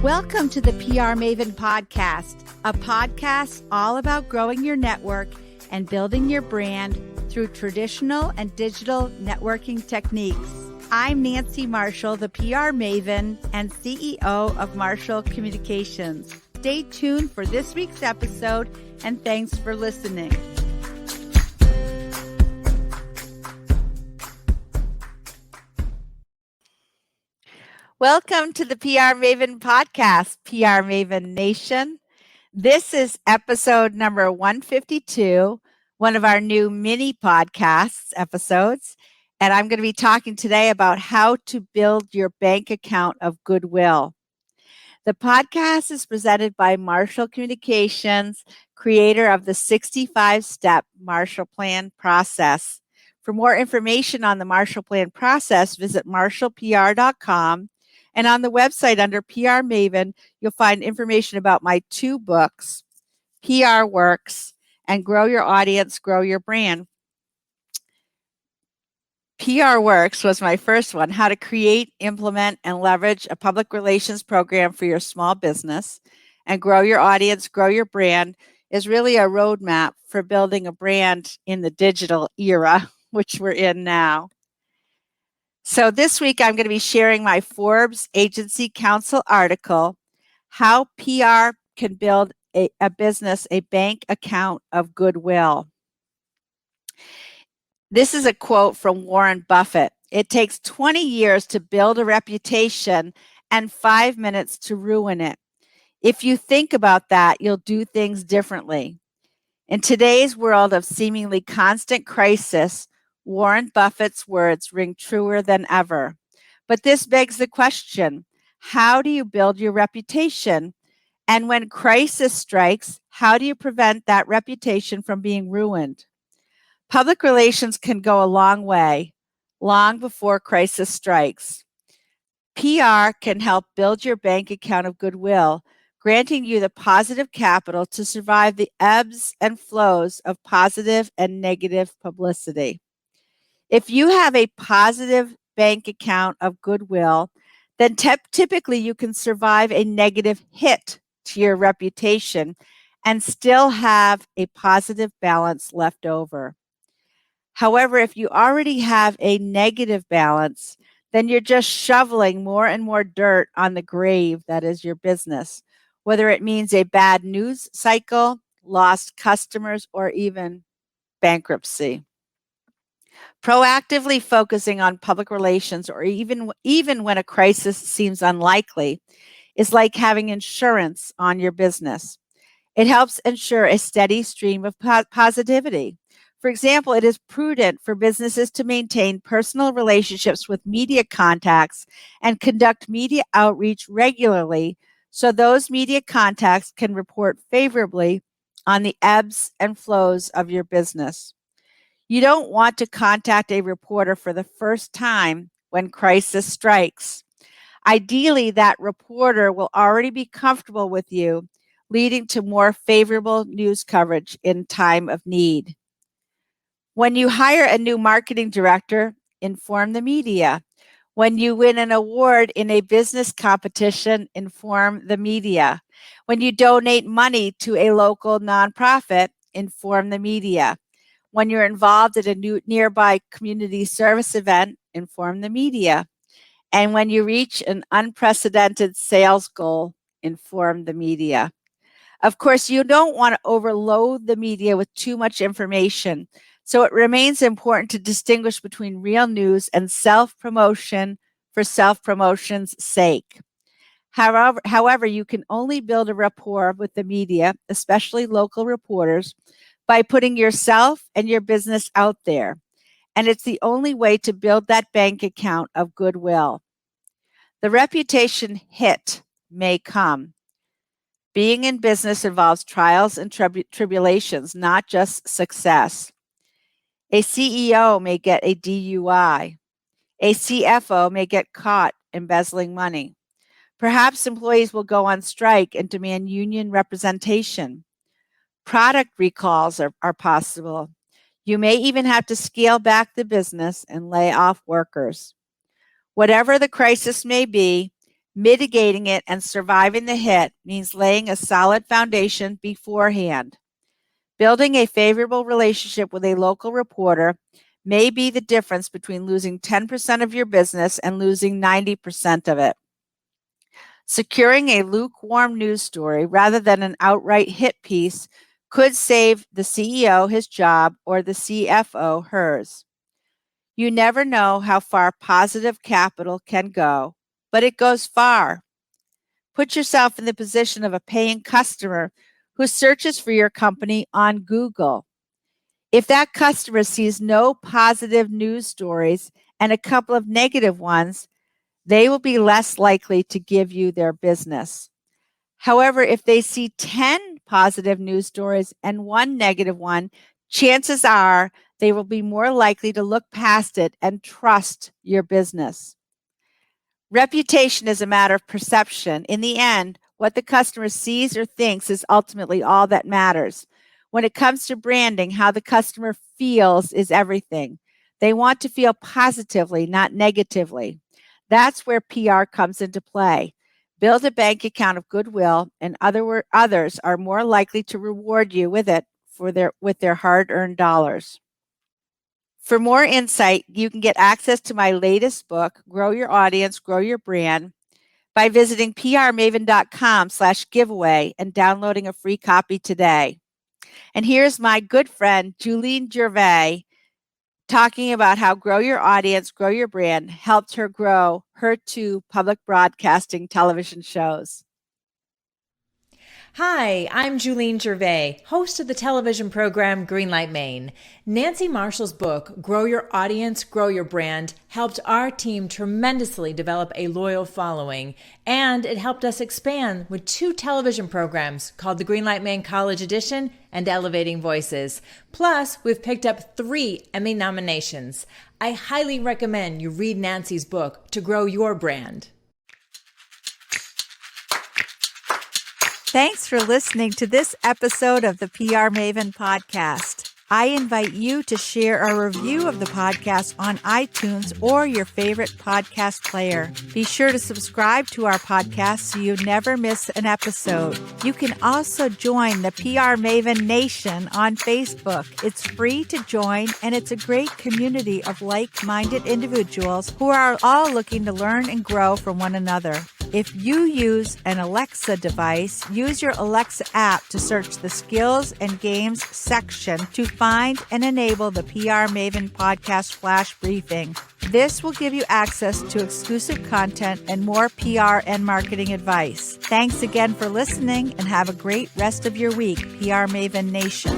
Welcome to the PR Maven podcast, a podcast all about growing your network and building your brand through traditional and digital networking techniques. I'm Nancy Marshall, the PR Maven and CEO of Marshall Communications. Stay tuned for this week's episode, and thanks for listening. Welcome to the PR Maven podcast, PR Maven Nation. This is episode number 152, one of our new mini podcasts episodes. And I'm going to be talking today about how to build your bank account of Goodwill. The podcast is presented by Marshall Communications, creator of the 65-step Marshall Plan process. For more information on the Marshall Plan process, visit marshallpr.com. And on the website under PR Maven, you'll find information about my two books, PR Works and Grow Your Audience, Grow Your Brand. PR Works was my first one, how to create, implement, and leverage a public relations program for your small business. And Grow Your Audience, Grow Your Brand is really a roadmap for building a brand in the digital era, which we're in now. So this week, I'm going to be sharing my Forbes Agency Council article, How PR Can Build a Business, a Bank Account of Goodwill. This is a quote from Warren Buffett. It takes 20 years to build a reputation and 5 minutes to ruin it. If you think about that, you'll do things differently. In today's world of seemingly constant crisis, Warren Buffett's words ring truer than ever. But this begs the question, how do you build your reputation? And when crisis strikes, how do you prevent that reputation from being ruined? Public relations can go a long way, long before crisis strikes. PR can help build your bank account of goodwill, granting you the positive capital to survive the ebbs and flows of positive and negative publicity. If you have a positive bank account of goodwill, then typically you can survive a negative hit to your reputation and still have a positive balance left over. However, if you already have a negative balance, then you're just shoveling more and more dirt on the grave that is your business, whether it means a bad news cycle, lost customers, or even bankruptcy. Proactively focusing on public relations, or even when a crisis seems unlikely, is like having insurance on your business. It helps ensure a steady stream of positivity. For example, it is prudent for businesses to maintain personal relationships with media contacts and conduct media outreach regularly so those media contacts can report favorably on the ebbs and flows of your business. You don't want to contact a reporter for the first time when crisis strikes. Ideally, that reporter will already be comfortable with you, leading to more favorable news coverage in time of need. When you hire a new marketing director, inform the media. When you win an award in a business competition, inform the media. When you donate money to a local nonprofit, inform the media. When you're involved at a nearby community service event, inform the media. And when you reach an unprecedented sales goal, inform the media. Of course, you don't want to overload the media with too much information, so it remains important to distinguish between real news and self-promotion for self-promotion's sake. However, you can only build a rapport with the media, especially local reporters, by putting yourself and your business out there. And it's the only way to build that bank account of goodwill. The reputation hit may come. Being in business involves trials and tribulations, not just success. A CEO may get a DUI. A CFO may get caught embezzling money. Perhaps employees will go on strike and demand union representation. Product recalls are possible. You may even have to scale back the business and lay off workers. Whatever the crisis may be, Mitigating it and surviving the hit means laying a solid foundation beforehand. Building a favorable relationship with a local reporter may be the difference between losing 10% of your business and losing 90% of it. Securing a lukewarm news story rather than an outright hit piece could save the CEO his job or the CFO hers. You never know how far positive capital can go, but it goes far. Put yourself in the position of a paying customer who searches for your company on Google. If that customer sees no positive news stories and a couple of negative ones, they will be less likely to give you their business. However, if they see 10 positive news stories and one negative one, chances are they will be more likely to look past it and trust your business. Reputation is a matter of perception. In the end, what the customer sees or thinks is ultimately all that matters. When it comes to branding, how the customer feels is everything. They want to feel positively, not negatively. That's where PR comes into play. Build a bank account of Goodwill, and others are more likely to reward you with it with their hard-earned dollars. For more insight, you can get access to my latest book, Grow Your Audience, Grow Your Brand, by visiting prmaven.com/giveaway and downloading a free copy today. And here's my good friend, Julene Gervais, talking about how Grow Your Audience, Grow Your Brand helped her grow her 2 public broadcasting television shows. Hi, I'm Julene Gervais, host of the television program Greenlight Maine. Nancy Marshall's book, Grow Your Audience, Grow Your Brand, helped our team tremendously develop a loyal following, and it helped us expand with 2 television programs called the Greenlight Maine College Edition and Elevating Voices. Plus, we've picked up 3 Emmy nominations. I highly recommend you read Nancy's book to grow your brand. Thanks for listening to this episode of the PR Maven podcast. I invite you to share a review of the podcast on iTunes or your favorite podcast player. Be sure to subscribe to our podcast so you never miss an episode. You can also join the PR Maven Nation on Facebook. It's free to join, and it's a great community of like-minded individuals who are all looking to learn and grow from one another. If you use an Alexa device, use your Alexa app to search the Skills and Games section to find and enable the PR Maven Podcast Flash Briefing. This will give you access to exclusive content and more PR and marketing advice. Thanks again for listening, and have a great rest of your week, PR Maven Nation.